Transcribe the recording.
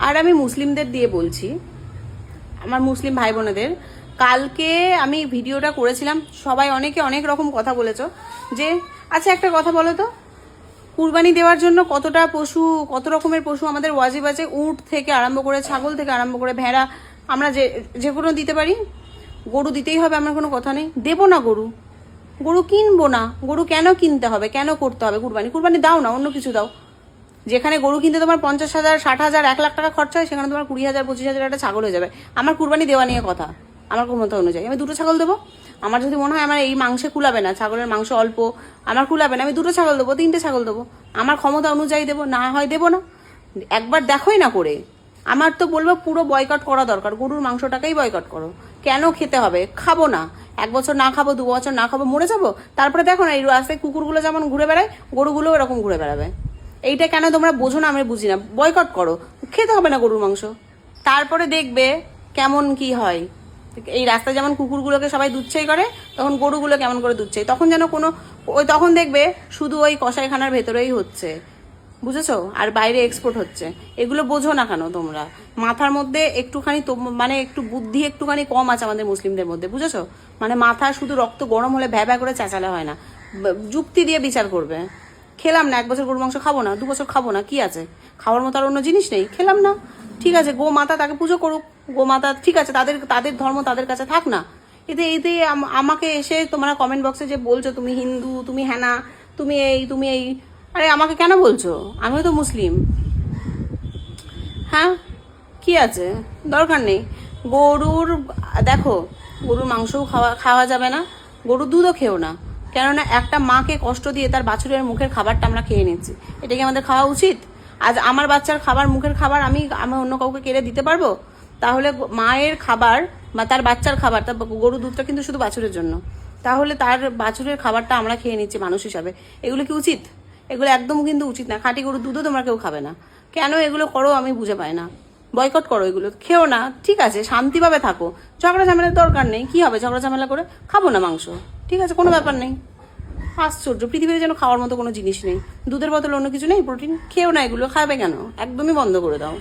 আর আমি মুসলিমদের দিয়ে বলছি, আমার মুসলিম ভাই বোনেদের, কালকে আমি ভিডিওটা করেছিলাম, সবাই অনেকে অনেক রকম কথা বলেছো যে আচ্ছা একটা কথা বলো তো, কুরবানি দেওয়ার জন্য কতটা পশু, কত রকমের পশু আমাদের ওয়াজিব আছে, উট থেকে আরম্ভ করে, ছাগল থেকে আরম্ভ করে, ভেড়া, আমরা যে কোনো দিতে পারি। গরু দিতেই হবে আমার কোনো কথা নেই, দেবো না গরু, গরু কিনবো না। গরু কেন কিনতে হবে, কেন করতে হবে কুরবানি? কুরবানি দাও না, অন্য কিছু দাও। যেখানে গরু কিনতে তোমার 50,000, 60,000, 1 লাখ টাকা খরচা হয়, সেখানে তোমার 20,000, 25,000 একটা ছাগল হয়ে যাবে। আমার কুরবানি দেওয়া নিয়ে কথা, আমার ক্ষমতা অনুযায়ী আমি 2টো ছাগল দেবো। আমার যদি মনে হয় আমার এই মাংসে কুলাবে না, ছাগলের মাংস অল্প, আমার কুলাবে না, আমি 2টো ছাগল দেবো, 3টে ছাগল দেবো, আমার ক্ষমতা অনুযায়ী দেবো, না হয় দেবো না। একবার দেখোই না করে। আমার তো বলবো পুরো বয়কট করা দরকার, গরুর মাংসটাকেই বয়কট করো। কেন খেতে হবে? খাবো না, 1 বছর না খাবো, 2 বছর না খাবো, মরে যাবো। তারপরে দেখো না এই রাস্তায় কুকুরগুলো যেমন ঘুরে বেড়ায়, গরুগুলো এরকম ঘুরে বেড়াবে। এইটা কেন তোমরা বোঝো না? আমি বুঝি না। বয়কট করো, খেতে হবে না গরুর মাংস। তারপরে দেখবে কেমন কি হয়। এই রাস্তায় যেমন কুকুরগুলোকে সবাই দুধছাই করে, তখন গরুগুলো কেমন করে দুধছাই, তখন যেন কোনো ওই, তখন দেখবে শুধু ওই কসাইখানার ভেতরেই হচ্ছে, বুঝেছো? আর বাইরে এক্সপোর্ট হচ্ছে। এগুলো বোঝো না কেন তোমরা? মাথার মধ্যে একটুখানি মানে একটু বুদ্ধি একটুখানি কম আছে আমাদের মুসলিমদের মধ্যে, বুঝেছো? মানে মাথা শুধু রক্ত গরম হলে ভ্যা ভ্যা করে চেঁচালে হয় না, যুক্তি দিয়ে বিচার করবে। খেলাম না, 1 বছর গরু মাংস খাবো না, 2 বছর খাবো না, কি আছে? খাওয়ার মতো আর অন্য জিনিস নেই, খেলাম না, ঠিক আছে। গো মাতা, তাকে পুজো করুক, গো মাতা, ঠিক আছে, তাদের তাদের ধর্ম তাদের কাছে থাক না। এতে এতে আমাকে এসে তোমরা কমেন্ট বক্সে যে বলছো তুমি হিন্দু, তুমি হ্যানা, তুমি এই, তুমি এই, আরে আমাকে কেন বলছো? আমিও তো মুসলিম। হ্যাঁ, কি আছে? দরকার নেই গরুর। দেখো, গরুর মাংসও খাওয়া যাবে না, গরুর দুধও খেও না। কেননা একটা মাকে কষ্ট দিয়ে তার বাছুরের মুখের খাবারটা আমরা খেয়ে নিচ্ছি, এটা কি আমাদের খাওয়া উচিত? আজ আমার বাচ্চার খাবার, মুখের খাবার আমি অন্য কাউকে কেড়ে দিতে পারবো? তাহলে মায়ের খাবার বা তার বাচ্চার খাবার, তার গরুর দুধটা কিন্তু শুধু বাছুরের জন্য, তাহলে তার বাছুরের খাবারটা আমরা খেয়ে নিচ্ছি মানুষ হিসাবে। এগুলো কি উচিত? এগুলো একদম কিন্তু উচিত না। খাঁটি গরুর দুধও তোমরা কেউ খাবে না। কেন এগুলো করো আমি বুঝে পাই না। বয়কট করো, এগুলো খেও না, ঠিক আছে, শান্তিভাবে থাকো। ঝগড়া ঝামেলার দরকার নেই। কি হবে ঝগড়া ঝামেলা করে? খাবো না মাংস, ঠিক আছে, কোনো ব্যাপার নেই। আশ্চর্য, পৃথিবীতে যেন খাওয়ার মতো কোনো জিনিস নেই। দুধের বদলে অন্য কিছু নেই, প্রোটিন? খেও না, এগুলো খাবে কেন? একদমই বন্ধ করে দাও।